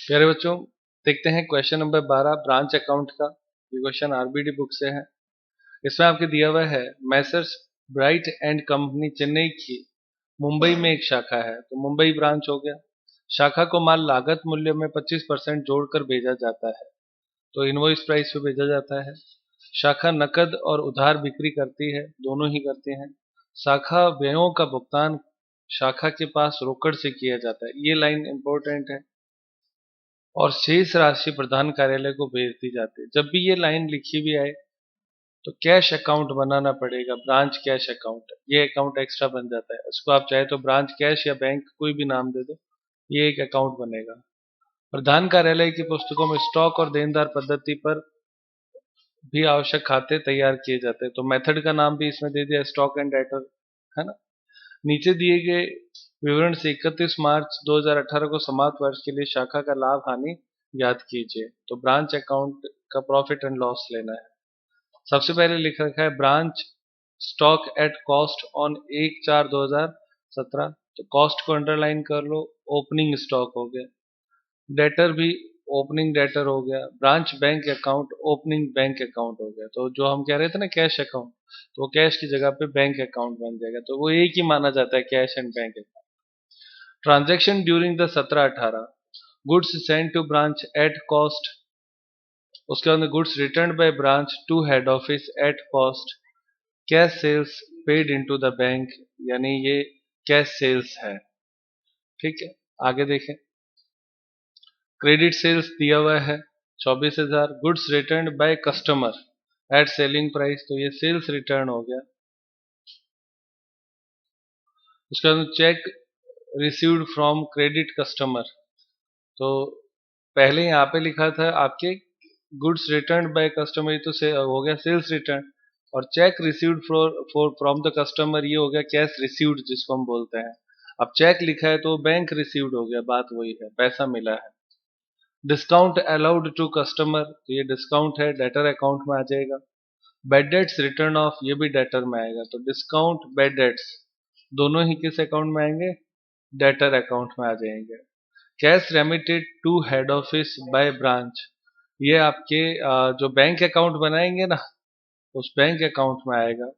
प्यारे बच्चों, देखते हैं क्वेश्चन नंबर 12 ब्रांच अकाउंट का। ये क्वेश्चन आरबीडी बुक से है। इसमें आपके दिया हुआ है Messrs bright and company Chennai की मुंबई में एक शाखा है, तो मुंबई ब्रांच हो गया। शाखा को माल लागत मूल्य में 25% जोड़कर भेजा जाता है, तो इनवॉइस प्राइस पे भेजा जाता है। शाखा नकद और उधार बिक्री करती है, दोनों ही करती हैं। शाखा व्ययों का भुगतान शाखा के पास रोकड़ से किया जाता है, ये लाइन इंपॉर्टेंट है। और शेष राशि प्रधान कार्यालय को भेज दी जाती है। जब भी ये लाइन लिखी भी आए तो कैश अकाउंट बनाना पड़ेगा, ब्रांच कैश अकाउंट। ये अकाउंट एक्स्ट्रा बन जाता है, इसको आप चाहे तो ब्रांच कैश या बैंक कोई भी नाम दे दो, ये एक अकाउंट बनेगा। प्रधान कार्यालय की पुस्तकों में स्टॉक और देनदार पद्धति पर भी आवश्यक खाते तैयार किए जाते हैं, तो मेथड का नाम भी इसमें दे दिया स्टॉक एंड डेटर, है ना। नीचे दिए गए विवरण से 31 मार्च 2018 को समाप्त वर्ष के लिए शाखा का लाभ हानि ज्ञात कीजिए। तो ब्रांच अकाउंट का प्रॉफिट एंड लॉस लेना है। सबसे पहले लिख रखा है branch stock at cost on 1/4/2017, तो कॉस्ट को अंडरलाइन कर लो। ओपनिंग स्टॉक हो गया, डेटर भी ओपनिंग डेटर हो गया। Branch bank account opening bank account हो गया। तो जो हम कह रहे थे ना कैश अकाउंट, तो वो कैश की जगह पे बैंक अकाउंट बन जाएगा, तो वो एक ही माना जाता है, cash and bank account. Transaction during the 17-18, goods send to branch at cost. उसके बाद goods return by branch to head office at cost. Cash sales paid into the bank, यानी ये कैश सेल्स है। ठीक है, आगे देखें। क्रेडिट सेल्स दिया हुआ है 24,000। Goods return by customer at selling price, तो ये सेल्स रिटर्न हो गया। उसके बाद check received from credit customer, तो पहले यहाँ पे लिखा था आपके गुड्स रिटर्न बाय कस्टमर, ये तो हो गया सेल्स रिटर्न। और check received for from the customer, ये हो गया कैश रिसीव्ड जिसको हम बोलते हैं। अब चेक लिखा है तो बैंक रिसीव्ड हो गया, बात वही है, पैसा मिला है। डिस्काउंट अलाउड टू कस्टमर, तो ये डिस्काउंट है, डेटर अकाउंट में आ जाएगा। बैड डेट्स रिटर्न ऑफ, ये भी डेटर में आएगा। तो डिस्काउंट बैड डेट्स दोनों ही किस अकाउंट में आएंगे, डेटर अकाउंट में आ जाएंगे। Cash remitted to head office by branch, ये आपके जो बैंक अकाउंट बनाएंगे ना, उस बैंक अकाउंट में आएगा।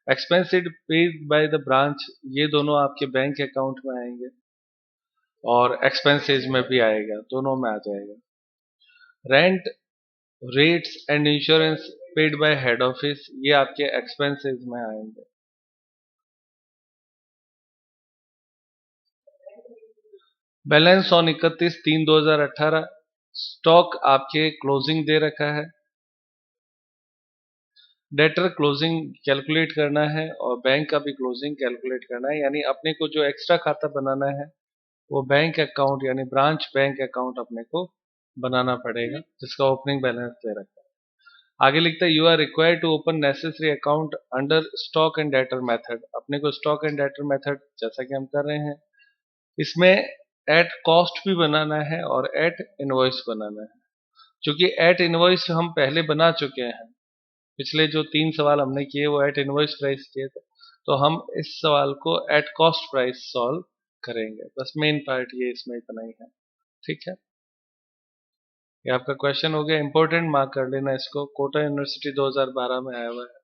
एक्सपेंसेड पेड बाय द ब्रांच, ये दोनों आपके बैंक अकाउंट में आएंगे, और एक्सपेंसेज में भी आएगा, दोनों में आ जाएगा। Rent rates and insurance paid by head office, ये आपके एक्सपेंसेस में आएंगे। बैलेंस ऑन 31/3/2018, स्टॉक आपके क्लोजिंग दे रखा है। डेटर क्लोजिंग कैलकुलेट करना है और बैंक का भी क्लोजिंग कैलकुलेट करना है, यानी अपने को जो एक्स्ट्रा खाता बनाना है वो बैंक अकाउंट यानी ब्रांच बैंक अकाउंट अपने को बनाना पड़ेगा, जिसका ओपनिंग बैलेंस दे रखा है। आगे लिखता है you are required to open necessary account under stock and debtor method. अपने को स्टॉक एंड डेटर मेथड जैसा कि हम कर रहे हैं, इसमें एट कॉस्ट भी बनाना है और एट इनवॉइस बनाना है। क्योंकि एट इनवॉइस हम पहले बना चुके हैं, पिछले जो 3 सवाल हमने किए वो एट इनवॉइस प्राइस किए थे, तो हम इस सवाल को एट कॉस्ट प्राइस सॉल्व करेंगे। बस मेन पार्ट ये इसमें इतना ही है। ठीक है, ये आपका क्वेश्चन हो गया, इंपॉर्टेंट मार्क कर लेना इसको, कोटा यूनिवर्सिटी 2012 में आया हुआ है।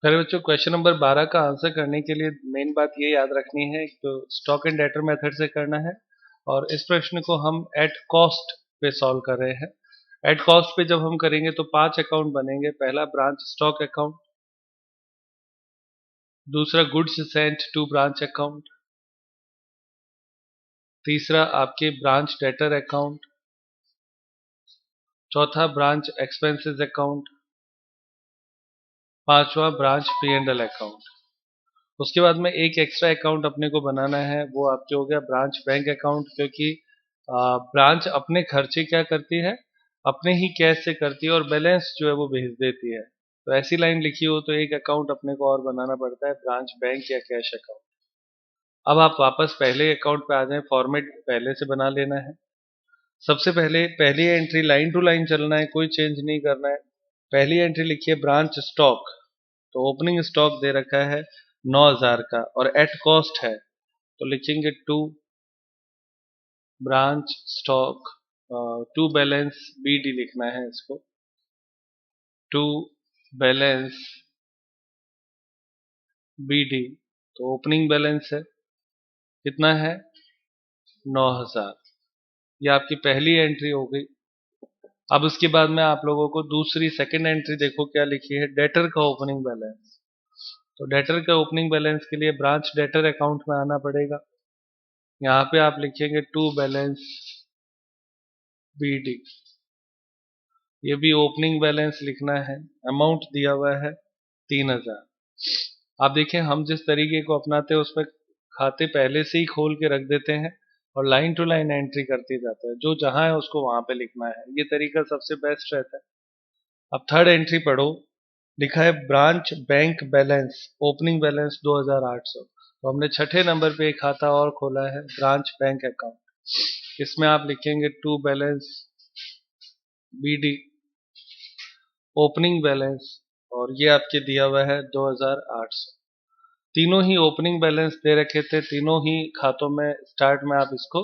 फिर बच्चों क्वेश्चन नंबर 12 का आंसर करने के लिए मेन बात ये याद रखनी है, तो स्टॉक एंड डेटर मेथड से करना है, और इस प्रश्न को हम एट कॉस्ट पे सॉल्व कर रहे हैं। एट कॉस्ट पे जब हम करेंगे तो 5 अकाउंट बनेंगे। पहला ब्रांच स्टॉक अकाउंट, दूसरा goods sent to branch account, तीसरा आपके ब्रांच डेटर अकाउंट, चौथा ब्रांच एक्सपेंसेस अकाउंट, पांचवा branch P and L account. उसके बाद में एक एक्स्ट्रा अकाउंट अपने को बनाना है, वो आपके हो गया ब्रांच बैंक अकाउंट, क्योंकि ब्रांच अपने खर्चे क्या करती है, अपने ही कैश से करती है और बैलेंस जो है वो भेज देती है। तो ऐसी लाइन लिखी हो तो एक अकाउंट अपने को और बनाना पड़ता है, ब्रांच बैंक या कैश अकाउंट। अब आप वापस पहले अकाउंट पे आ जाएं, फॉर्मेट पहले से बना लेना है। सबसे पहले पहली एंट्री लाइन टू लाइन चलना है, कोई चेंज नहीं करना है। पहली एंट्री लिखिए ब्रांच स्टॉक, तो ओपनिंग स्टॉक दे रखा है 9,000 का और एट कॉस्ट है, तो लिखेंगे 2। Branch stock to balance BD लिखना है इसको, टू बैलेंस BD। तो ओपनिंग बैलेंस है कितना है 9,000। ये आपकी पहली एंट्री हो गई। अब उसके बाद में आप लोगों को दूसरी सेकंड एंट्री देखो क्या लिखी है, डेटर का ओपनिंग बैलेंस। तो डेटर का ओपनिंग बैलेंस के लिए ब्रांच डेटर अकाउंट में आना पड़ेगा। यहाँ पे आप लिखेंगे टू बैलेंस BD। ये भी ओपनिंग बैलेंस लिखना है, अमाउंट दिया हुआ है 3,000। आप देखें हम जिस तरीके को अपनाते हैं उसमें खाते पहले से ही खोल के रख देते हैं और लाइन टू लाइन एंट्री करते जाते हैं, जो जहां है उसको वहां पे लिखना है। ये तरीका सबसे बेस्ट रहता है। अब थर्ड एंट्री पढ़ो, लिखा है branch bank balance, opening balance 2,800। तो हमने छठे नंबर पे एक खाता और खोला है, ब्रांच बैंक अकाउंट। इसमें आप लिखेंगे to balance BD, opening balance, और ये आपके दिया हुआ है 2,800। तीनों ही ओपनिंग बैलेंस दे रखे थे, तीनों ही खातों में स्टार्ट में आप इसको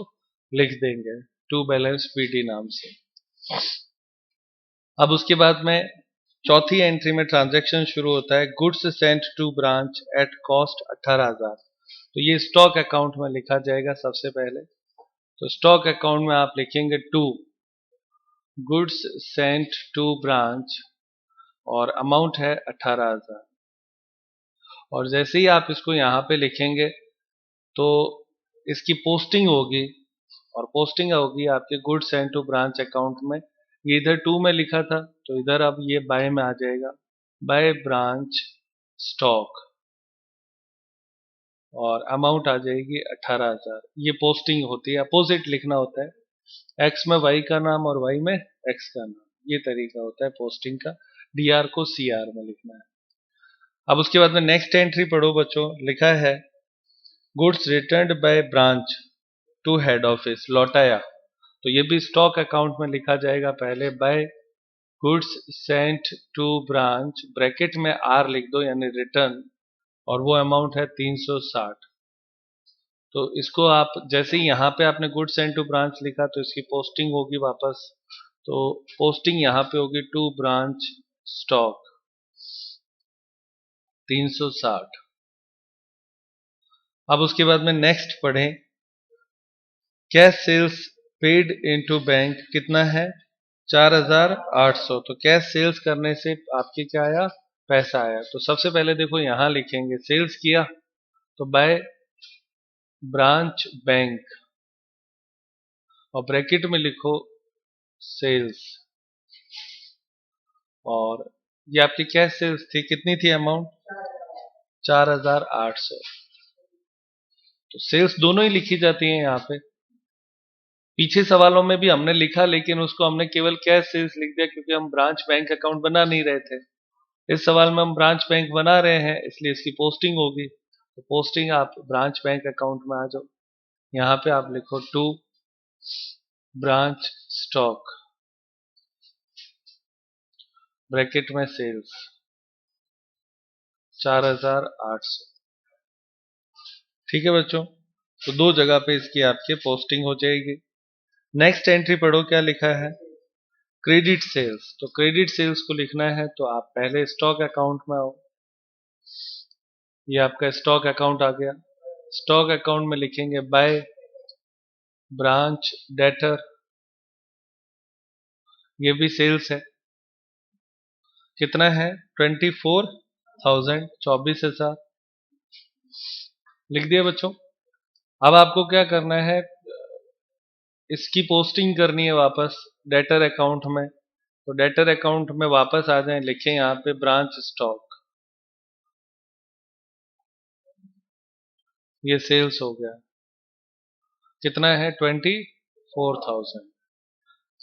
लिख देंगे टू बैलेंस BD नाम से। अब उसके बाद में चौथी एंट्री में ट्रांजैक्शन शुरू होता है, goods sent to branch at cost 18,000। तो ये स्टॉक अकाउंट में लिखा जाएगा सबसे पहले। तो स्टॉक अकाउंट में आप लिखेंगे to goods sent to branch और अमाउंट है 18,000। और जैसे ही आप इसको यहाँ पे लिखेंगे तो इसकी पोस्टिंग होगी, और पोस्टिंग होगी आपके goods sent to branch account में। ये इधर टू में लिखा था तो इधर अब ये बाय में आ जाएगा, बाय ब्रांच स्टॉक, और अमाउंट आ जाएगी 18,000। ये पोस्टिंग होती है, अपोजिट लिखना होता है, एक्स में वाई का नाम और वाई में एक्स का नाम। ये तरीका होता है पोस्टिंग का, DR को CR में लिखना है। अब उसके बाद में नेक्स्ट एंट्री पढ़ो बच्चों, लिखा है goods returned by branch to head office, लौटाया। तो ये भी स्टॉक अकाउंट में लिखा जाएगा, पहले by goods sent to branch, bracket में R लिख दो यानी रिटर्न, और वो अमाउंट है 360। तो इसको आप जैसे ही यहाँ पे आपने गुड्स सेंट टू ब्रांच लिखा तो इसकी पोस्टिंग होगी वापस, तो पोस्टिंग यहाँ पे होगी टू ब्रांच स्टॉक 360। अब उसके बाद में नेक्स्ट पढ़ें, cash sales paid into bank कितना है 4,800। तो कैश सेल्स करने से आपके क्या आया, पैसा आया। तो सबसे पहले देखो यहाँ लिखेंगे सेल्स किया तो बाय ब्रांच बैंक, और ब्रैकेट में लिखो सेल्स, और ये आपकी कैश सेल्स थी, कितनी थी अमाउंट 4,800। तो सेल्स दोनों ही लिखी जाती हैं यहाँ पे। पीछे सवालों में भी हमने लिखा, लेकिन उसको हमने केवल कैश सेल्स लिख दिया क्योंकि हम ब्रांच बैंक अकाउंट बना नहीं रहे थे। इस सवाल में हम ब्रांच बैंक बना रहे हैं, इसलिए इसकी पोस्टिंग होगी। तो पोस्टिंग आप ब्रांच बैंक अकाउंट में आ जाओ, यहाँ पे आप लिखो टू ब्रांच स्टॉक, ब्रैकेट में सेल्स 4,800। ठीक है बच्चों, तो दो जगह पे इसकी आपके पोस्टिंग हो जाएगी। नेक्स्ट एंट्री पढ़ो क्या लिखा है, क्रेडिट सेल्स। तो क्रेडिट सेल्स को लिखना है तो आप पहले स्टॉक अकाउंट में आओ, ये आपका स्टॉक अकाउंट आ गया। स्टॉक अकाउंट में लिखेंगे बाय ब्रांच डेटर, ये भी सेल्स है, कितना है 24,000, 24,000 लिख दिया बच्चों। अब आपको क्या करना है, इसकी पोस्टिंग करनी है वापस डेटर अकाउंट में। तो डेटर अकाउंट में वापस आ जाएं, लिखें यहाँ पे ब्रांच स्टॉक, ये सेल्स हो गया, कितना है 24,000।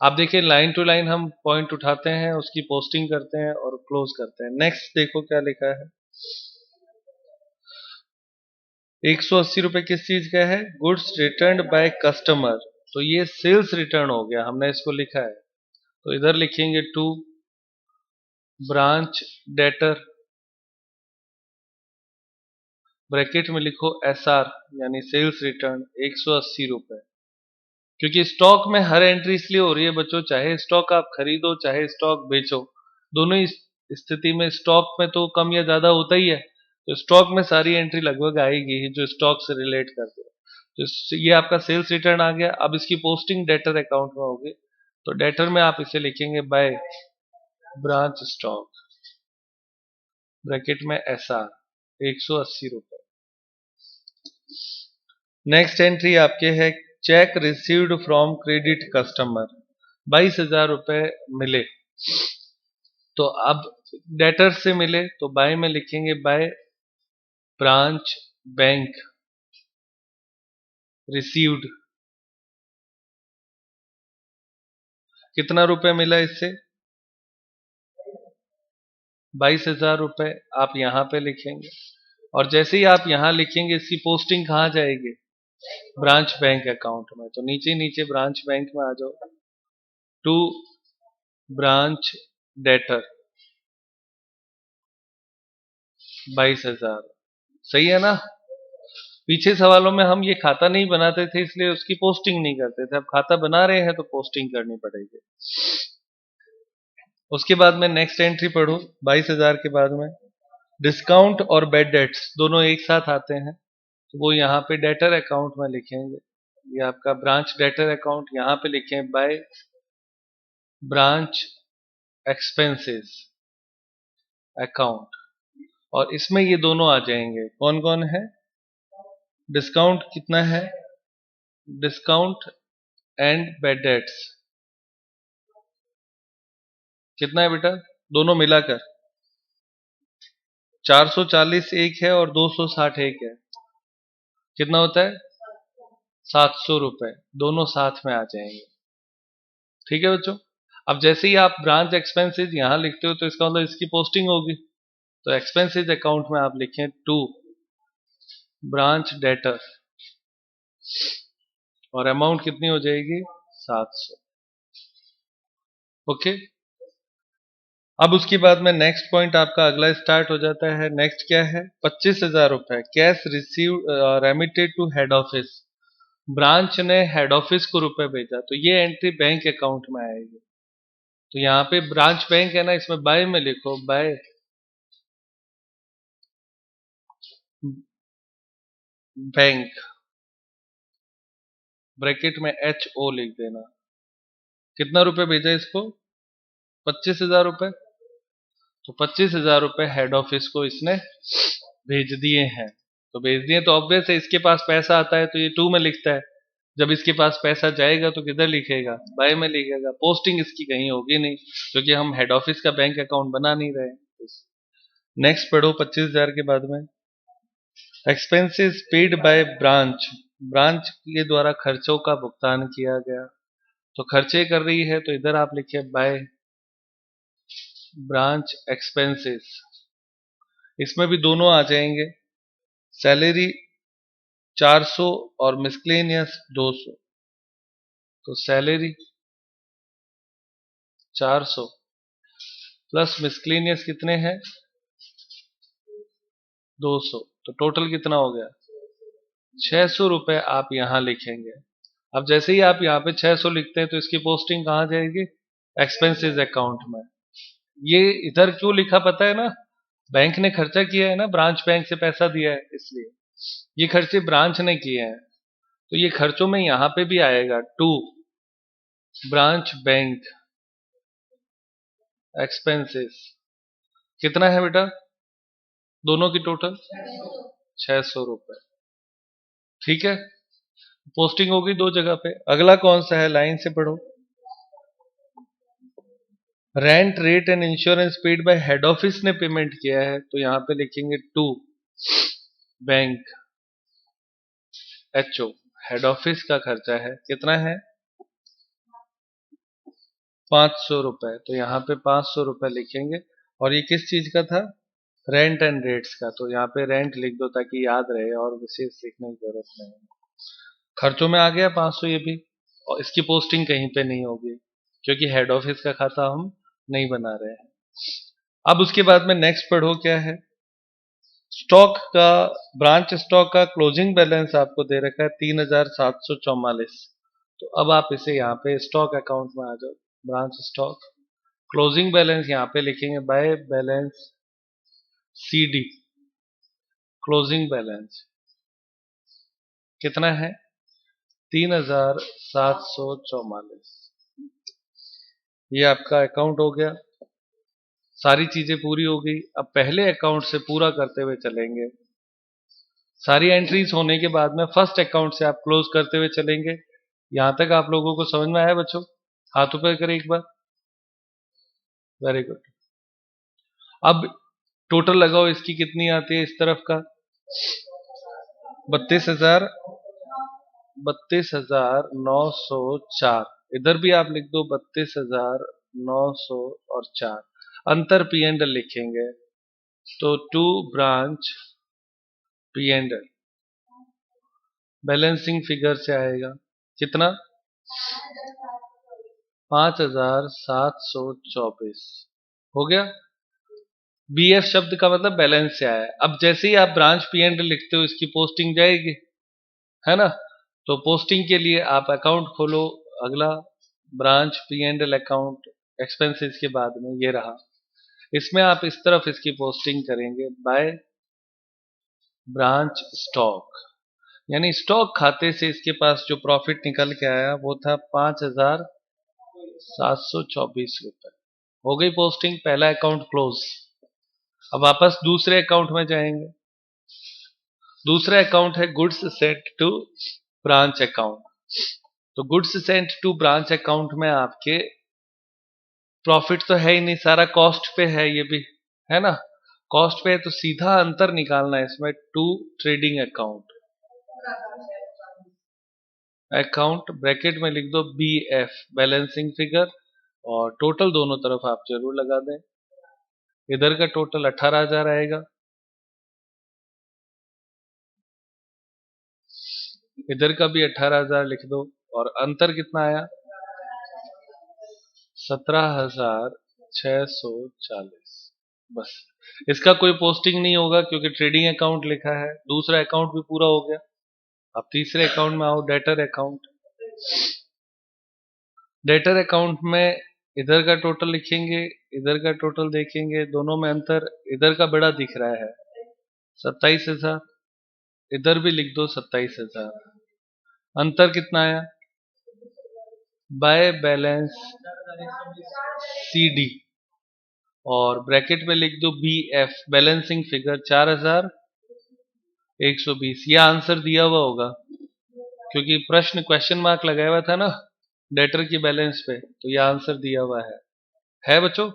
आप देखिए लाइन टू लाइन हम पॉइंट उठाते हैं, उसकी पोस्टिंग करते हैं और क्लोज करते हैं। नेक्स्ट देखो क्या लिखा है, 180 रुपए किस चीज का है, गुड्स रिटर्न बाय कस्टमर। तो ये सेल्स रिटर्न हो गया, हमने इसको लिखा है। तो इधर लिखेंगे टू ब्रांच डेटर, ब्रैकेट में लिखो SR यानी सेल्स रिटर्न 180 रुपए। क्योंकि स्टॉक में हर एंट्री इसलिए हो रही है बच्चों, चाहे स्टॉक आप खरीदो चाहे स्टॉक बेचो, दोनों ही स्थिति में स्टॉक में तो कम या ज्यादा होता ही है, तो स्टॉक में सारी एंट्री लगभग आएगी ही जो स्टॉक से रिलेट करते हैं। तो ये आपका सेल्स रिटर्न आ गया। अब इसकी पोस्टिंग डेटर अकाउंट में होगी, तो डेटर में आप इसे लिखेंगे बाय ब्रांच स्टॉक, ब्रैकेट में SR 180 रुपए। नेक्स्ट एंट्री आपके है check received from credit customer, 22,000 रुपए मिले। तो अब डेटर से मिले तो बाय में लिखेंगे बाय ब्रांच बैंक रिसीव्ड, कितना रुपए मिला इससे, 22,000 रुपए। आप यहां पे लिखेंगे और जैसे ही आप यहां लिखेंगे इसकी पोस्टिंग कहां जाएगी, ब्रांच बैंक अकाउंट में। तो नीचे नीचे ब्रांच बैंक में आ जाओ, टू ब्रांच डेटर 22,000। सही है ना। पीछे सवालों में हम ये खाता नहीं बनाते थे इसलिए उसकी पोस्टिंग नहीं करते थे, अब खाता बना रहे हैं तो पोस्टिंग करनी पड़ेगी। उसके बाद में नेक्स्ट एंट्री पढ़ो, 22,000 के बाद में डिस्काउंट और बेड डेट्स दोनों एक साथ आते हैं, तो वो यहाँ पे डेटर अकाउंट में लिखेंगे। ये आपका ब्रांच डेटर अकाउंट, यहाँ पे लिखें बाय ब्रांच एक्सपेंसेस अकाउंट, और इसमें ये दोनों आ जाएंगे। कौन कौन है, डिस्काउंट कितना है, डिस्काउंट एंड बेड डेट्स कितना है बेटा, दोनों मिलाकर 440 एक है और 260 एक है, कितना होता है 700 रुपए, दोनों साथ में आ जाएंगे। ठीक है बच्चों। अब जैसे ही आप ब्रांच एक्सपेंसेस यहां लिखते हो तो इसका मतलब इसकी पोस्टिंग होगी, तो एक्सपेंसेस अकाउंट में आप लिखें टू ब्रांच डेटर और अमाउंट कितनी हो जाएगी 700। ओके। अब उसके बाद में नेक्स्ट पॉइंट आपका अगला स्टार्ट हो जाता है। नेक्स्ट क्या है, 25,000 रुपए cash receive remitted to head office, branch ने हेड ऑफिस को रुपए भेजा, तो ये एंट्री बैंक अकाउंट में आएगी। तो यहाँ पे ब्रांच बैंक है ना, इसमें बाय में लिखो बाय बैंक, ब्रैकेट में HO लिख देना। कितना रुपए भेजा इसको, 25,000 रुपए। तो 25,000 रुपए हेड ऑफिस को इसने भेज दिए हैं। तो भेज दिए तो ऑब्वियस है इसके पास पैसा आता है तो ये टू में लिखता है, जब इसके पास पैसा जाएगा तो किधर लिखेगा, बाय में लिखेगा। पोस्टिंग इसकी कहीं होगी नहीं क्योंकि हम हेड ऑफिस का बैंक अकाउंट बना नहीं रहे। नेक्स्ट पढ़ो 25,000 के बाद में expenses paid by branch, branch के द्वारा खर्चों का भुगतान किया गया। तो खर्चे कर रही है तो इधर आप लिखिए बाय ब्रांच एक्सपेंसेस, इसमें भी दोनों आ जाएंगे, सैलरी 400 और मिसक्लेनियस 200। तो सैलरी 400 प्लस मिसक्लेनियस कितने हैं 200, तो टोटल कितना हो गया 600 रुपए आप यहां लिखेंगे। अब जैसे ही आप यहाँ पे 600 लिखते हैं तो इसकी पोस्टिंग कहाँ जाएगी, एक्सपेंसेस अकाउंट में। ये इधर क्यों लिखा पता है ना, बैंक ने खर्चा किया है ना, ब्रांच बैंक से पैसा दिया है इसलिए ये खर्चे ब्रांच ने किए हैं। तो ये खर्चों में यहां पे भी आएगा टू ब्रांच बैंक एक्सपेंसेस, कितना है बेटा दोनों की टोटल 600 रुपए। ठीक है, पोस्टिंग होगी दो जगह पे। अगला कौन सा है, लाइन से पढ़ो, rent rate and insurance paid by head office ने पेमेंट किया है, तो यहां पे लिखेंगे to bank HO, head office का खर्चा है, कितना है 500 रुपए। तो यहाँ पे 500 रुपए लिखेंगे। और ये किस चीज का था, रेंट एंड रेट्स का, तो यहाँ पे रेंट लिख दो ताकि याद रहे और विशेष लिखने की जरूरत नहीं। खर्चों में आ गया 500 ये भी, और इसकी पोस्टिंग कहीं पे नहीं होगी क्योंकि हेड ऑफिस का खाता हम नहीं बना रहे हैं। अब उसके बाद में नेक्स्ट पढ़ो क्या है, स्टॉक का, ब्रांच स्टॉक का क्लोजिंग बैलेंस आपको दे रखा है 3,744। तो अब आप इसे यहाँ पे स्टॉक अकाउंट में आ जाओ, ब्रांच स्टॉक। क्लोजिंग बैलेंस यहाँ पे लिखेंगे by balance CD। Closing balance कितना है? 3744। ये आपका अकाउंट हो गया, सारी चीजें पूरी हो गई। अब पहले अकाउंट से पूरा करते हुए चलेंगे। सारी एंट्रीज होने के बाद में फर्स्ट अकाउंट से आप क्लोज करते हुए चलेंगे। यहां तक आप लोगों को समझ में आया बच्चों? हाथ ऊपर करें एक बार। Very good. अब टोटल लगाओ, इसकी कितनी आती है इस तरफ का? 32,000, 32,904। इधर भी आप लिख दो 32,900 और 4। अंतर पी एंड एल लिखेंगे, तो to branch P and L balancing figure से आएगा कितना? 5,724 हो गया। BF शब्द का मतलब बैलेंस से आया है। अब जैसे ही आप ब्रांच पी एंड एल लिखते हो, इसकी पोस्टिंग जाएगी, है ना? तो पोस्टिंग के लिए आप अकाउंट खोलो, अगला branch P and L account, expenses के बाद में ये रहा। इसमें आप इस तरफ इसकी पोस्टिंग करेंगे बाय ब्रांच स्टॉक, यानी स्टॉक खाते से इसके पास जो प्रॉफिट निकल के आया वो था 5,724 रुपए। हो गई पोस्टिंग, पहला अकाउंट क्लोज। अब वापस दूसरे अकाउंट में जाएंगे। दूसरा अकाउंट है goods sent to branch account. तो goods sent to branch account में आपके प्रॉफिट तो है ही नहीं, सारा कॉस्ट पे है, ये भी है ना? कॉस्ट पे है तो सीधा अंतर निकालना है इसमें, to trading account. Account bracket में लिख दो BF बैलेंसिंग फिगर, और टोटल दोनों तरफ आप जरूर लगा दें। इधर का टोटल 18,000 आएगा, इधर का भी 18,000 लिख दो, और अंतर कितना आया? 17,640। बस, इसका कोई पोस्टिंग नहीं होगा क्योंकि ट्रेडिंग अकाउंट लिखा है। दूसरा अकाउंट भी पूरा हो गया। अब तीसरे अकाउंट में आओ, डेटर अकाउंट। डेटर अकाउंट में इधर का टोटल लिखेंगे, इधर का टोटल देखेंगे, दोनों में अंतर इधर का बड़ा दिख रहा है, 27,000। इधर भी लिख दो 27,000। अंतर कितना आया? बाय बैलेंस CD, और ब्रैकेट में लिख दो BF बैलेंसिंग फिगर 4,120। यह आंसर दिया हुआ होगा क्योंकि प्रश्न क्वेश्चन मार्क लगाया हुआ था ना डेटर की बैलेंस पे, तो यह आंसर दिया हुआ है बच्चों?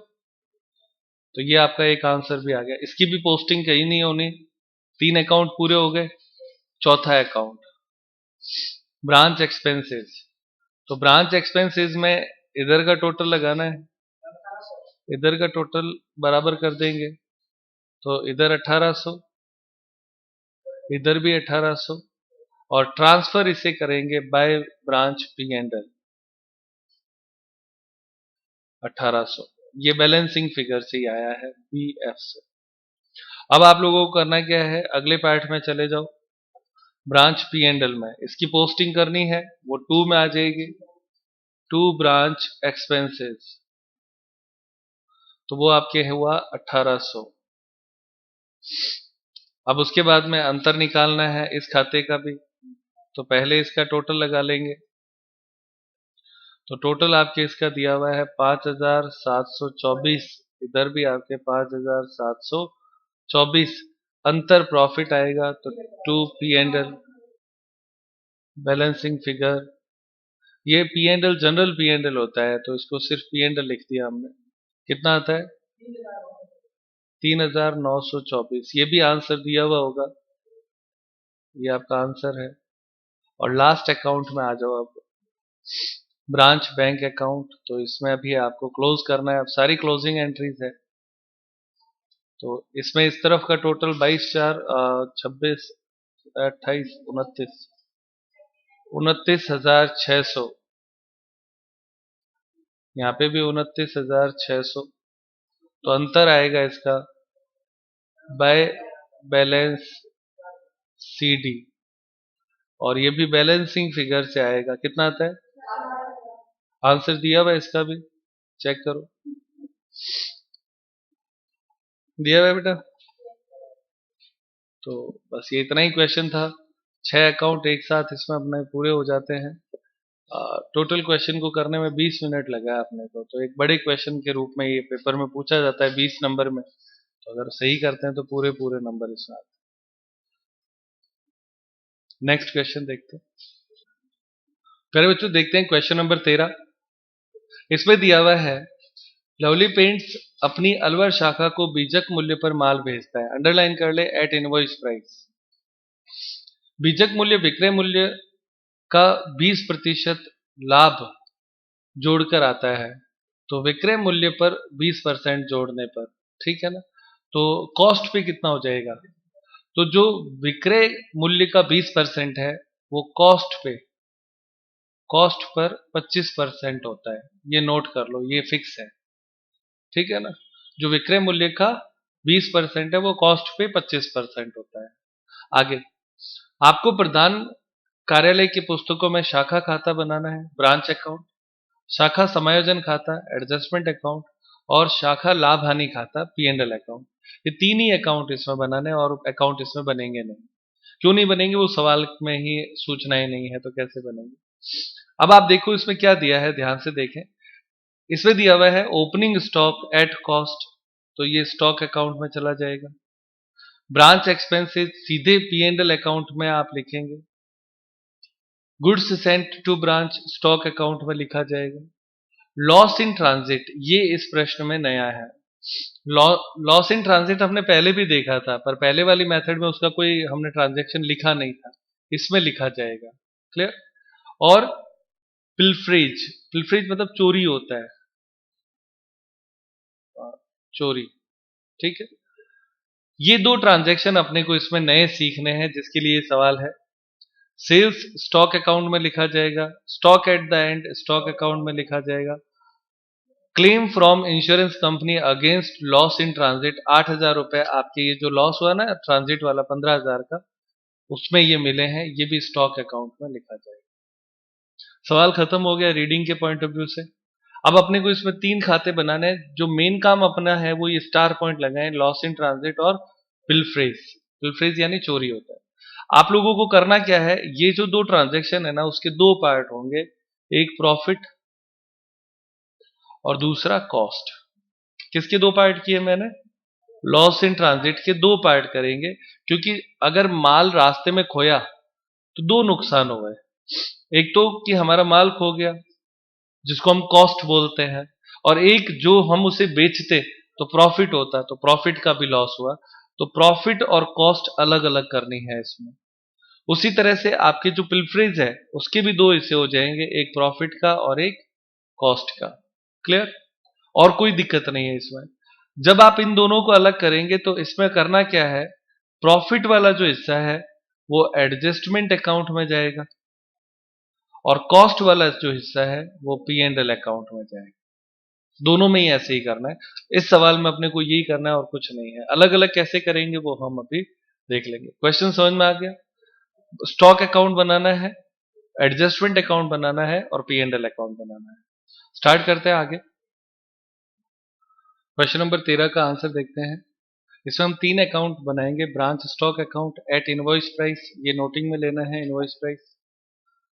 तो ये आपका एक आंसर भी आ गया। इसकी भी पोस्टिंग कहीं नहीं होनी। 3 अकाउंट पूरे हो गए। चौथा अकाउंट ब्रांच एक्सपेंसेस। तो ब्रांच एक्सपेंसेस में इधर का टोटल लगाना है, इधर का टोटल बराबर कर देंगे, तो इधर 1800, इधर भी 1800, और ट्रांसफर इसे करेंगे by branch P and L 1800। ये बैलेंसिंग फिगर से ही आया है, BF से। अब आप लोगों को करना क्या है, अगले पार्ट में चले जाओ। ब्रांच पी एंड एल में इसकी पोस्टिंग करनी है, वो 2 में आ जाएगी, टू ब्रांच एक्सपेंसेस, तो वो आपके हुआ 1800। अब उसके बाद में अंतर निकालना है इस खाते का भी, तो पहले इसका टोटल लगा लेंगे। तो टोटल आपके इसका दिया हुआ है 5,724, इधर भी आपके 5,724। अंतर प्रॉफिट आएगा तो to P and L balancing figure. ये P and L general P and L होता है, तो इसको सिर्फ पी एंड एल लिख दिया हमने। कितना आता है? 3,924। ये भी आंसर दिया हुआ होगा, ये आपका आंसर है। और लास्ट अकाउंट में आ जाओ अब, ब्रांच बैंक अकाउंट। तो इसमें अभी आपको क्लोज करना है, अब सारी क्लोजिंग एंट्रीज है। तो इसमें इस तरफ का टोटल 22,426, 28, 29,600। यहाँ पे भी 29,600। तो अंतर आएगा इसका बाय बैलेंस CD, और ये भी बैलेंसिंग फिगर से आएगा। कितना आता है? आंसर दिया हुआ है इसका भी, चेक करो, दिया हुआ है बेटा। तो बस ये इतना ही क्वेश्चन था। 6 अकाउंट एक साथ इसमें अपने पूरे हो जाते हैं। टोटल क्वेश्चन को करने में 20 मिनट लगा है अपने को, तो एक बड़े क्वेश्चन के रूप में ये पेपर में पूछा जाता है 20 नंबर में, तो अगर सही करते हैं तो पूरे पूरे नंबर इसमें आते हैं। नेक्स्ट क्वेश्चन देखते हैं। प्यारे बच्चों देखते हैं क्वेश्चन नंबर 13। इसमें दिया हुआ है लवली पेंट्स अपनी अलवर शाखा को बीजक मूल्य पर माल भेजता है। अंडरलाइन कर ले, एट इनवॉइस प्राइस। बीजक मूल्य विक्रय मूल्य का 20% लाभ जोड़कर आता है, तो विक्रय मूल्य पर 20% जोड़ने पर, ठीक है ना, तो कॉस्ट पे कितना हो जाएगा? तो जो विक्रय मूल्य का 20% है वो कॉस्ट पर 25% होता है। ये नोट कर लो, ये फिक्स है, ठीक है ना। जो विक्रय मूल्य का 20% है वो कॉस्ट पे 25% होता है। आगे, आपको प्रधान कार्यालय की पुस्तकों में शाखा खाता बनाना है, ब्रांच अकाउंट, शाखा समायोजन खाता, एडजस्टमेंट अकाउंट, और शाखा लाभ हानि खाता, P&L अकाउंट। ये तीन ही अकाउंट इसमें बनाने, और अकाउंट इसमें बनेंगे नहीं। क्यों नहीं बनेंगे? वो सवाल में ही सूचनाएं नहीं है तो कैसे बनेंगे। अब आप देखो इसमें क्या दिया है, ध्यान से देखें। इसमें दिया हुआ है ओपनिंग स्टॉक एट कॉस्ट, तो ये स्टॉक अकाउंट में चला जाएगा। ब्रांच एक्सपेंसेस सीधे P&L अकाउंट में आप लिखेंगे। Goods sent to branch stock account में लिखा जाएगा। लॉस इन ट्रांजिट, ये इस प्रश्न में नया है। लॉस इन ट्रांजिट हमने पहले भी देखा था, पर पहले वाली मेथड में उसका कोई हमने ट्रांजैक्शन लिखा नहीं था, इसमें लिखा जाएगा। क्लियर? और पिल्फ्रेज, पिल्फ्रेज मतलब चोरी होता है, चोरी, ठीक है। ये दो ट्रांजैक्शन अपने को इसमें नए सीखने हैं, जिसके लिए सवाल है। सेल्स स्टॉक अकाउंट में लिखा जाएगा, stock at the end stock account में लिखा जाएगा। Claim from insurance company against loss in transit, 8,000 रुपए आपके ये जो लॉस हुआ ना ट्रांजिट वाला 15,000 का, उसमें ये मिले हैं, ये भी स्टॉक अकाउंट में लिखा जाएगा। सवाल खत्म हो गया रीडिंग के पॉइंट ऑफ व्यू से। अब अपने को इसमें 3 खाते बनाने हैं। जो मेन काम अपना है वो ये स्टार पॉइंट लगाए, लॉस इन ट्रांजिट और पिल्फ्रेज। पिल्फ्रेज यानी चोरी होता है। आप लोगों को करना क्या है, ये जो दो ट्रांजेक्शन है ना उसके दो पार्ट होंगे, एक प्रॉफिट और दूसरा कॉस्ट। किसके दो पार्ट किए मैंने? लॉस इन ट्रांजिट के दो पार्ट करेंगे, क्योंकि अगर माल रास्ते में खोया तो दो नुकसान हुए। एक तो कि हमारा माल खो गया, जिसको हम कॉस्ट बोलते हैं, और एक जो हम उसे बेचते तो प्रॉफिट होता, तो प्रॉफिट का भी लॉस हुआ। तो प्रॉफिट और कॉस्ट अलग अलग करनी है इसमें। उसी तरह से आपके जो पिल्फरेज है उसके भी दो हिस्से हो जाएंगे, एक प्रॉफिट का और एक कॉस्ट का। क्लियर? और कोई दिक्कत नहीं है इसमें। जब आप इन दोनों को अलग करेंगे तो इसमें करना क्या है, प्रॉफिट वाला जो हिस्सा है वो एडजस्टमेंट अकाउंट में जाएगा, और कॉस्ट वाला जो हिस्सा है वो P&L अकाउंट में जाएगा। दोनों में ही ऐसे ही करना है। इस सवाल में अपने को यही करना है और कुछ नहीं है। अलग अलग कैसे करेंगे वो हम अभी देख लेंगे। क्वेश्चन समझ में आ गया? स्टॉक अकाउंट बनाना है, एडजस्टमेंट अकाउंट बनाना है और P&L अकाउंट बनाना है। स्टार्ट करते हैं आगे। क्वेश्चन नंबर 13 का आंसर देखते हैं। इसमें हम 3 अकाउंट बनाएंगे, branch stock account at invoice price, ये नोटिंग में लेना है इनवॉइस प्राइस।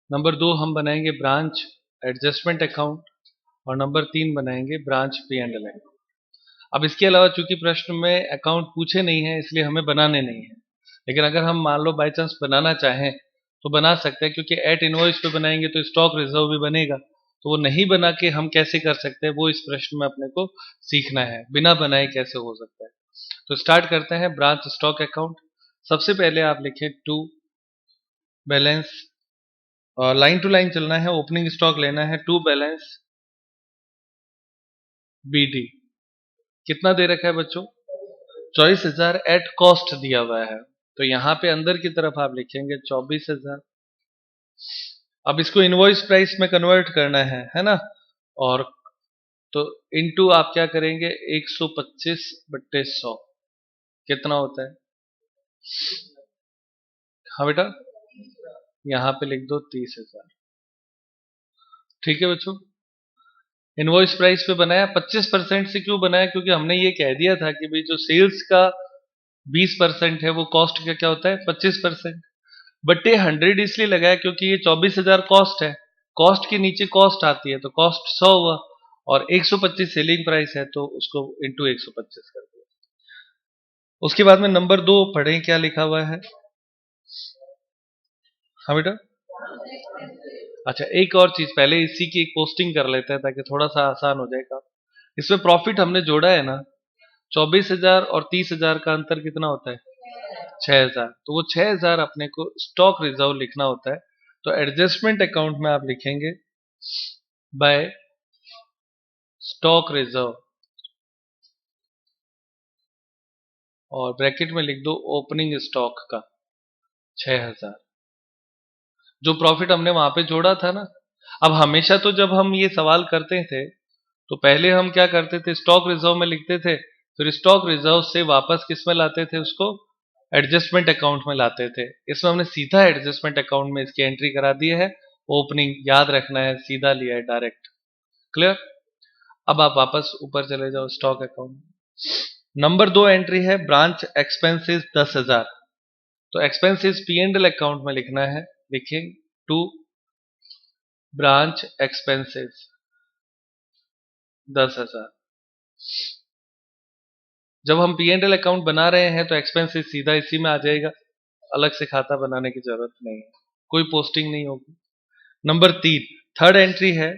नंबर 2 हम बनाएंगे ब्रांच एडजस्टमेंट अकाउंट, और नंबर 3 बनाएंगे ब्रांच P&L अकाउंट। अब इसके अलावा चूंकि प्रश्न में अकाउंट पूछे नहीं है इसलिए हमें बनाने नहीं है, लेकिन अगर हम मान लो बाई चांस बनाना चाहें तो बना सकते हैं, क्योंकि एट इनवॉइस पे बनाएंगे तो स्टॉक रिजर्व भी बनेगा, तो वो नहीं बना के हम कैसे कर सकते हैं वो इस प्रश्न में अपने को सीखना है, बिना बनाए कैसे हो सकता है। तो स्टार्ट करते हैं ब्रांच स्टॉक अकाउंट। सबसे पहले आप लिखें to balance, line to line चलना है, ओपनिंग स्टॉक लेना है, टू बैलेंस BD। कितना दे रखा है बच्चों? 24,000 एट कॉस्ट दिया हुआ है, तो यहां पे अंदर की तरफ आप लिखेंगे 24,000। अब इसको इनवॉइस प्राइस में कन्वर्ट करना है ना, और तो इनटू आप क्या करेंगे, 125/100 कितना होता है? हाँ बेटा, यहां पे लिख दो 30,000। ठीक है बच्चों, इनवॉइस प्राइस पे बनाया 25% से। क्यों बनाया? क्योंकि हमने ये कह दिया था कि भाई जो सेल्स का 20% है वो कॉस्ट का क्या होता है 25%। बट ये 100 इसलिए लगाया क्योंकि ये 24,000 कॉस्ट है, कॉस्ट के नीचे कॉस्ट आती है तो कॉस्ट 100 हुआ, और 125 सेलिंग प्राइस है तो उसको इंटू 125 कर दिया। उसके बाद में नंबर 2 पढ़ें क्या लिखा हुआ है। हाँ बेटा, अच्छा एक और चीज, पहले इसी की एक पोस्टिंग कर लेते हैं ताकि थोड़ा सा आसान हो जाएगा। इसमें प्रॉफिट हमने जोड़ा है ना, 24,000 और 30,000 का अंतर कितना होता है 6,000, तो वो 6,000 अपने को स्टॉक रिजर्व लिखना होता है। तो एडजस्टमेंट अकाउंट में आप लिखेंगे बाय स्टॉक रिजर्व, और ब्रैकेट में लिख दो ओपनिंग स्टॉक का 6,000, जो प्रॉफिट हमने वहां पे जोड़ा था ना। अब हमेशा तो जब हम ये सवाल करते थे तो पहले हम क्या करते थे, स्टॉक रिजर्व में लिखते थे, फिर स्टॉक रिजर्व से वापस किस में लाते थे, उसको एडजस्टमेंट अकाउंट में लाते थे। इसमें हमने सीधा एडजस्टमेंट अकाउंट में इसकी एंट्री करा दी है, ओपनिंग याद रखना है, सीधा लिया है डायरेक्ट। क्लियर? अब आप वापस ऊपर चले जाओ स्टॉक अकाउंट। नंबर 2 एंट्री है ब्रांच एक्सपेंसेस 10,000, तो expenses P and L account में लिखना है, लिखें टू ब्रांच एक्सपेंसेस 10,000। जब हम पी एंड एल अकाउंट बना रहे हैं तो एक्सपेंसेस सीधा इसी में आ जाएगा, अलग से खाता बनाने की जरूरत नहीं है, कोई पोस्टिंग नहीं होगी। नंबर 3 थर्ड एंट्री है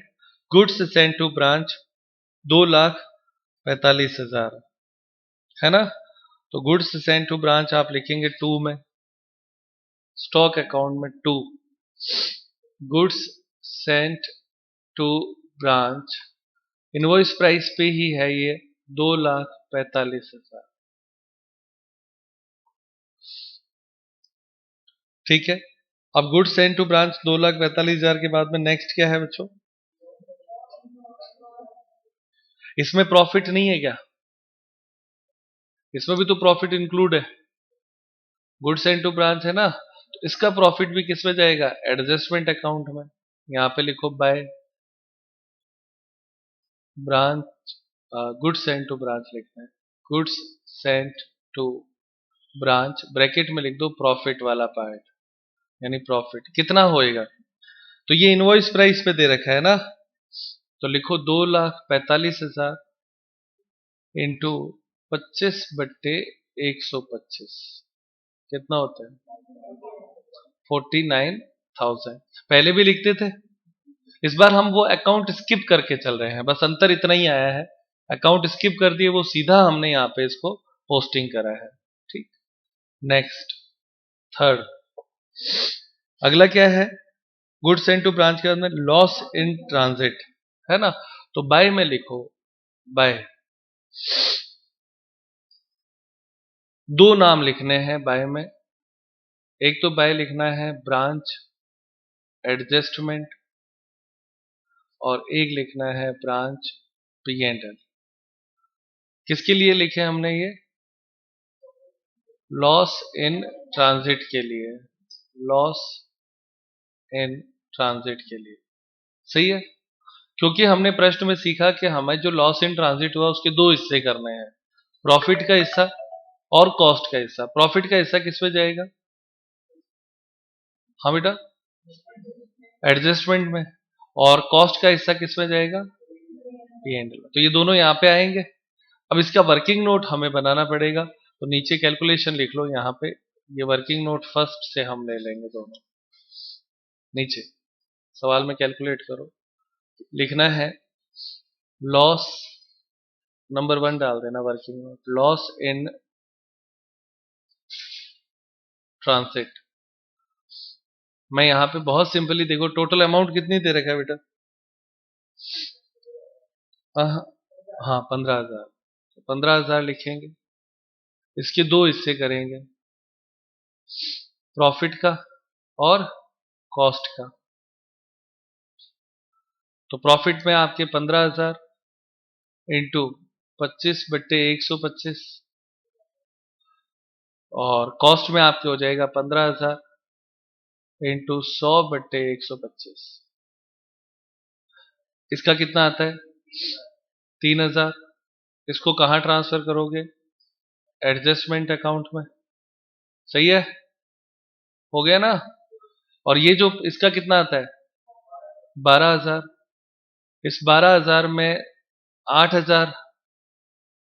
गुड्स सेंट टू ब्रांच 2,45,000, है ना। तो गुड्स सेंट टू ब्रांच आप लिखेंगे 2 में, स्टॉक अकाउंट में 2, goods sent to branch, invoice price पे ही है ये 2,45,000। ठीक है। अब गुड्स सेंट टू ब्रांच 2,45,000 के बाद में नेक्स्ट क्या है बच्चों, इसमें प्रॉफिट नहीं है क्या, इसमें भी तो प्रॉफिट इंक्लूड है, गुड्स सेंट टू ब्रांच है ना, तो इसका प्रॉफिट भी किस में जाएगा एडजस्टमेंट अकाउंट में। यहां पे लिखो by branch, goods sent to branch लिखना है, goods sent to branch, bracket में लिख दो प्रॉफिट वाला पार्ट, यानी प्रॉफिट कितना होएगा। तो ये इनवॉइस प्राइस पे दे रखा है ना, तो लिखो 2,45,000 इंटू 25/125 कितना होता है 49,000। पहले भी लिखते थे, इस बार हम वो अकाउंट स्किप करके चल रहे हैं, बस अंतर इतना ही आया है, अकाउंट स्किप कर दिए, वो सीधा हमने यहाँ पे इसको पोस्टिंग करा है। ठीक, नेक्स्ट थर्ड, अगला क्या है, गुड्स सेंट टू ब्रांच के बाद में लॉस इन ट्रांजिट, है ना। तो बाय में लिखो बाय, दो नाम लिखने हैं बाय में, एक तो बाय लिखना है ब्रांच एडजस्टमेंट, और एक लिखना है ब्रांच पी एंड एल। किसके लिए लिखे हमने ये, लॉस इन ट्रांजिट के लिए, लॉस इन ट्रांजिट के लिए, सही है। क्योंकि हमने प्रश्न में सीखा कि हमें जो लॉस इन ट्रांजिट हुआ उसके दो हिस्से करने हैं, प्रॉफिट का हिस्सा और कॉस्ट का हिस्सा। प्रॉफिट का हिस्सा किस में जाएगा, हाँ बेटा एडजस्टमेंट में, और कॉस्ट का हिस्सा किस में जाएगा पी एंड एल में, तो ये दोनों यहाँ पे आएंगे। अब इसका वर्किंग नोट हमें बनाना पड़ेगा, तो नीचे कैलकुलेशन लिख लो यहाँ पे, ये वर्किंग नोट फर्स्ट से हम ले लेंगे दोनों, नीचे सवाल में कैलकुलेट करो, लिखना है लॉस, नंबर 1 डाल देना working note, loss in transit. मैं यहाँ पे बहुत सिंपली देखो टोटल अमाउंट कितनी दे रखा है बेटा, हाँ हाँ 15,000, 15,000 लिखेंगे, इसके दो हिस्से करेंगे, प्रॉफिट का और कॉस्ट का। तो प्रॉफिट में आपके 15,000 इंटू 25/125, और कॉस्ट में आपके हो जाएगा 15,000 इंटू 100/125, इसका कितना आता है 3000, इसको कहाँ ट्रांसफर करोगे? एडजस्टमेंट अकाउंट में। सही है, हो गया ना। और ये जो इसका कितना आता है 12,000, इस 12,000 में 8,000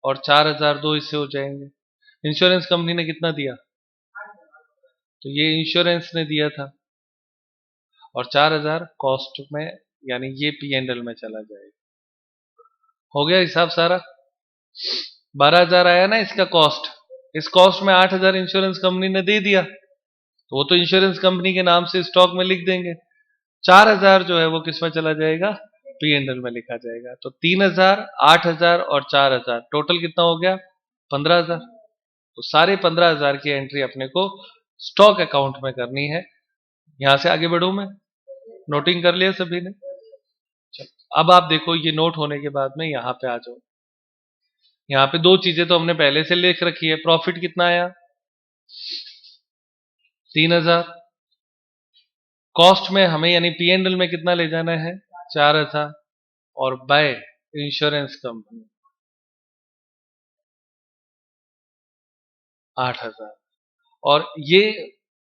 और 4,000 दो हिस्से हो जाएंगे। इंश्योरेंस कंपनी ने कितना दिया? तो ये इंश्योरेंस ने दिया था, और 4,000 कॉस्ट में, यानी ये P&L में चला जाएगा। हो गया हिसाब सारा। 12,000 आया ना इसका कॉस्ट, इस कॉस्ट में 8,000 इंश्योरेंस कंपनी ने दे दिया, तो वो तो इंश्योरेंस कंपनी के नाम से स्टॉक में लिख देंगे। 4,000 जो है वो किस में चला जाएगा? P&L में लिखा जाएगा। तो 3,000, 8,000 और 4,000 टोटल कितना हो गया? 15,000। तो सारे 15,000 की एंट्री अपने को स्टॉक अकाउंट में करनी है। यहां से आगे बढ़ू मैं, नोटिंग कर लिया सभी ने? चलो अब आप देखो, ये नोट होने के बाद में यहां पे आ जाओ। यहाँ पे दो चीजें तो हमने पहले से लिख रखी है। प्रॉफिट कितना आया? 3,000। कॉस्ट में हमें यानी P&L में कितना ले जाना है? 4,000। और बाय इंश्योरेंस कंपनी 8,000। और ये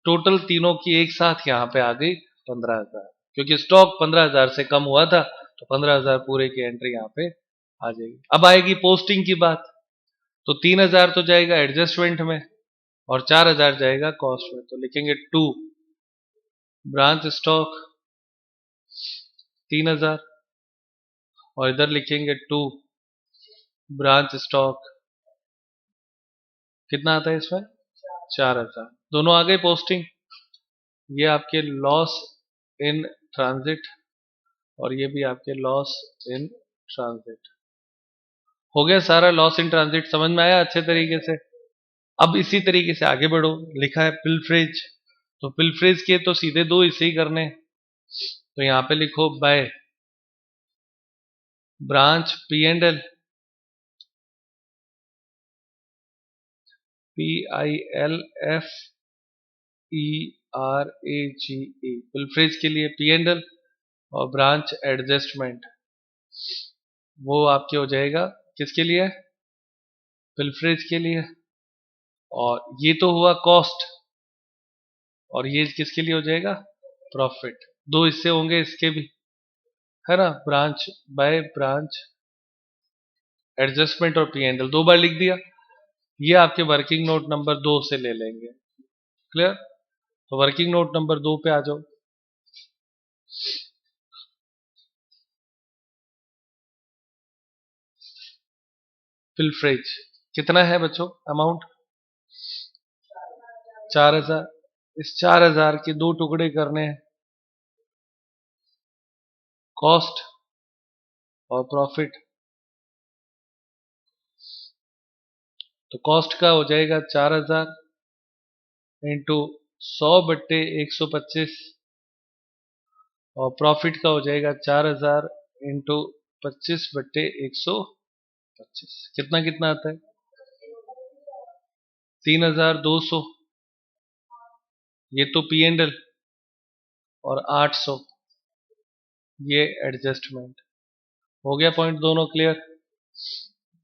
टोटल तीनों की एक साथ यहाँ पे आ गई 15,000, क्योंकि स्टॉक 15,000 से कम हुआ था, तो 15,000 पूरे की एंट्री यहाँ पे आ जाएगी। अब आएगी पोस्टिंग की बात। तो 3,000 तो जाएगा एडजस्टमेंट में, और 4,000 जाएगा कॉस्ट में। तो लिखेंगे 2 ब्रांच स्टॉक 3,000, और इधर लिखेंगे 2 ब्रांच स्टॉक, कितना आता है इसमें? 4,000। दोनों आ गए पोस्टिंग। ये आपके लॉस इन ट्रांजिट, और ये भी आपके लॉस इन ट्रांजिट। हो गया सारा लॉस इन ट्रांजिट, समझ में आया अच्छे तरीके से? अब इसी तरीके से आगे बढ़ो। लिखा है पिलफ्रेज, तो पिलफ्रेज के तो सीधे दो हिस्से ही करने, तो यहां पे लिखो by branch P&L, PILFERAGE, pilferage के लिए P&L, और ब्रांच एडजस्टमेंट वो आपके हो जाएगा किसके लिए? पिलफ्रेज के लिए। और ये तो हुआ कॉस्ट, और ये किसके लिए हो जाएगा? प्रॉफिट। दो हिस्से होंगे इसके भी, है ना? ब्रांच बाय ब्रांच एडजस्टमेंट और P&L दो बार लिख दिया। ये आपके वर्किंग नोट नंबर 2 से ले लेंगे। क्लियर? तो वर्किंग नोट नंबर 2 पे आ जाओ। पिलफ्रेज कितना है बच्चों अमाउंट? 4,000। इस 4,000 के दो टुकड़े करने हैं, कॉस्ट और प्रॉफिट। तो कॉस्ट का हो जाएगा 4,000 इंटू 100/125, और प्रॉफिट का हो जाएगा 4,000 इंटू 25/125। कितना कितना आता है? 3,200। ये तो P&L, और 800 ये एडजस्टमेंट। हो गया पॉइंट दोनों क्लियर?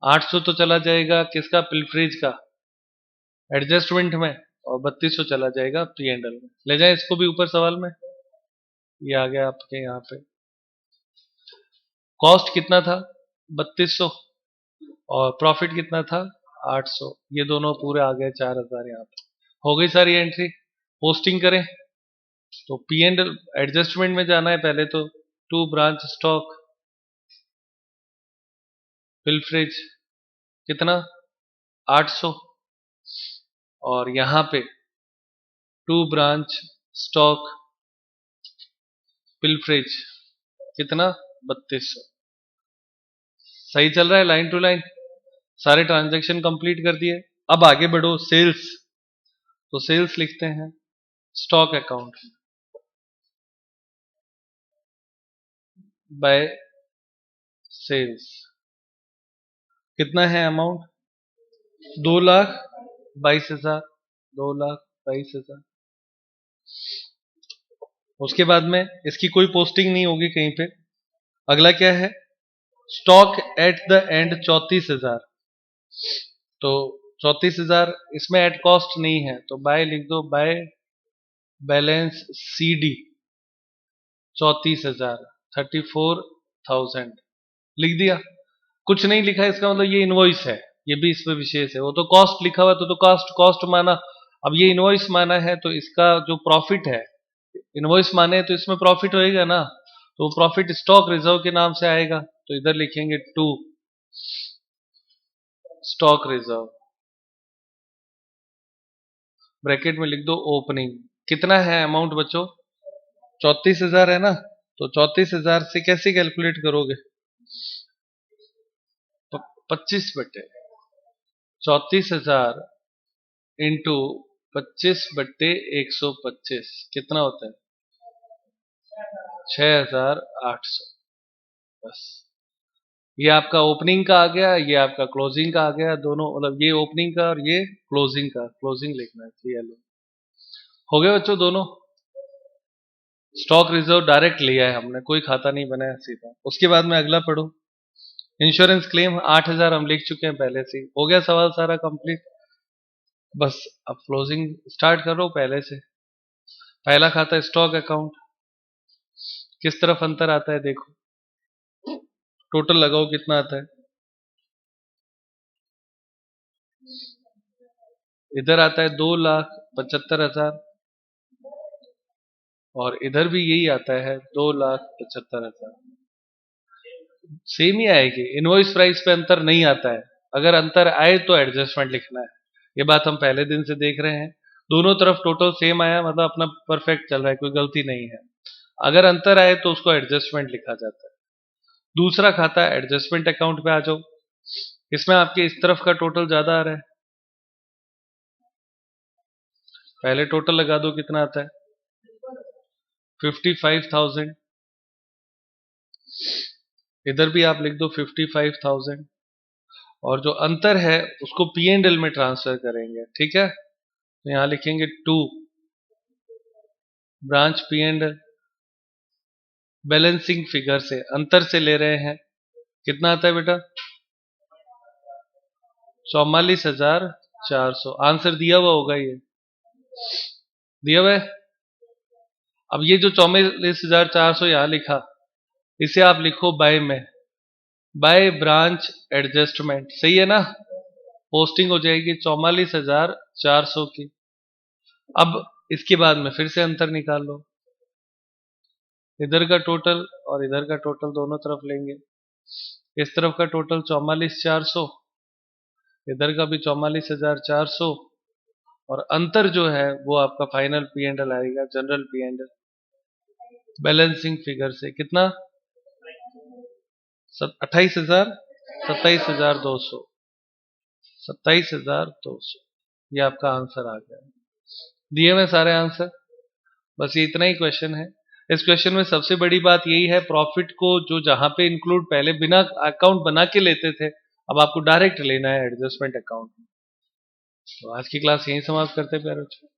800 तो चला जाएगा किसका? पिलफ्रेज का, एडजस्टमेंट में, और 3,200 चला जाएगा P&L में। ले जाए इसको भी ऊपर सवाल में, ये आ गया आपके यहाँ पे। कॉस्ट कितना था? 3,200, और प्रॉफिट कितना था? 800। ये दोनों पूरे आ गए 4,000 यहाँ पे। हो गई सारी एंट्री। पोस्टिंग करें तो P&L एडजस्टमेंट में जाना है पहले, तो 2 ब्रांच स्टॉक पिलफ्रेज कितना? 800, और यहां पे 2 ब्रांच स्टॉक पिलफ्रेज कितना? 3,200। सही चल रहा है लाइन टू लाइन? सारे ट्रांजैक्शन कंप्लीट कर दिए। अब आगे बढ़ो सेल्स। तो सेल्स लिखते हैं स्टॉक अकाउंट बाय सेल्स। कितना है अमाउंट? 2,22,000। 2,22,000। उसके बाद में इसकी कोई पोस्टिंग नहीं होगी कहीं पे। अगला क्या है? स्टॉक एट द एंड 34,000, तो 34,000 इसमें एट कॉस्ट नहीं है, तो बाय लिख दो, बाय बैलेंस CD 34,000, 34,000 लिख दिया। कुछ नहीं लिखा इसका मतलब ये इनवॉइस है, ये भी इसमें विशेष है। वो तो कॉस्ट लिखा हुआ तो कॉस्ट कॉस्ट माना, अब ये इनवॉइस माना है तो इसका जो प्रॉफिट है, इनवॉइस माने तो इसमें प्रॉफिट होएगा ना, तो प्रॉफिट स्टॉक रिजर्व के नाम से आएगा, तो इधर लिखेंगे टू स्टॉक रिजर्व, ब्रैकेट में लिख दो ओपनिंग। कितना है अमाउंट बच्चों? 34,000 है ना, तो 34,000 से कैसे कैलकुलेट करोगे? तो 25/34,000 इंटू 25/125 कितना होता है? 6,800। बस ये आपका ओपनिंग का आ गया, ये आपका क्लोजिंग का आ गया, दोनों मतलब ये ओपनिंग का और ये क्लोजिंग का, क्लोजिंग लिखना है CLO। हो गए बच्चों दोनों? स्टॉक रिजर्व डायरेक्ट लिया है हमने, कोई खाता नहीं बनाया सीधा। उसके बाद में अगला पढ़ो, इंश्योरेंस क्लेम 8,000 हम लिख चुके हैं पहले से, हो गया सवाल सारा कंप्लीट। बस अब क्लोजिंग स्टार्ट करो पहले से। पहला खाता स्टॉक अकाउंट, किस तरफ अंतर आता है देखो, टोटल लगाओ कितना आता है। इधर आता है 2,75,000 और इधर भी यही आता है 2,75,000। सेम ही आएगी, इनवॉइस प्राइस पे अंतर नहीं आता है। अगर अंतर आए तो एडजस्टमेंट लिखना है, ये बात हम पहले दिन से देख रहे हैं। दोनों तरफ टोटल सेम आया मतलब अपना परफेक्ट चल रहा है, कोई गलती नहीं है। अगर अंतर आए तो उसको एडजस्टमेंट लिखा जाता है। दूसरा खाता एडजस्टमेंट अकाउंट पे आ जाओ, इसमें आपके इस तरफ का टोटल ज्यादा आ रहा है, पहले टोटल लगा दो कितना आता है 55,000। इधर भी आप लिख दो 55,000 और जो अंतर है उसको P&L में ट्रांसफर करेंगे, ठीक है। तो यहां लिखेंगे to branch P&L, balancing figure से अंतर से ले रहे हैं, कितना आता है बेटा 44,400। आंसर दिया हुआ होगा, ये दिया हुआ है। अब ये जो 44,400 यहां लिखा, इसे आप लिखो बाय में, बाय ब्रांच एडजस्टमेंट, सही है ना। पोस्टिंग हो जाएगी 44,400 की। अब इसके बाद में फिर से अंतर निकाल लो, इधर का टोटल और इधर का टोटल दोनों तरफ लेंगे। इस तरफ का टोटल 44,400, इधर का भी 44,400 और अंतर जो है वो आपका फाइनल P&L आएगा, जनरल P&L बैलेंसिंग फिगर से कितना 28,000, 27,200, 27,200। ये आपका आंसर आ गया, दिए हुए सारे आंसर। बस ये इतना ही क्वेश्चन है। इस क्वेश्चन में सबसे बड़ी बात यही है, प्रॉफिट को जो जहां पे इंक्लूड पहले बिना अकाउंट बना के लेते थे, अब आपको डायरेक्ट लेना है एडजस्टमेंट अकाउंट। तो आज की क्लास यहीं समाप्त करते हैं प्यारे बच्चों।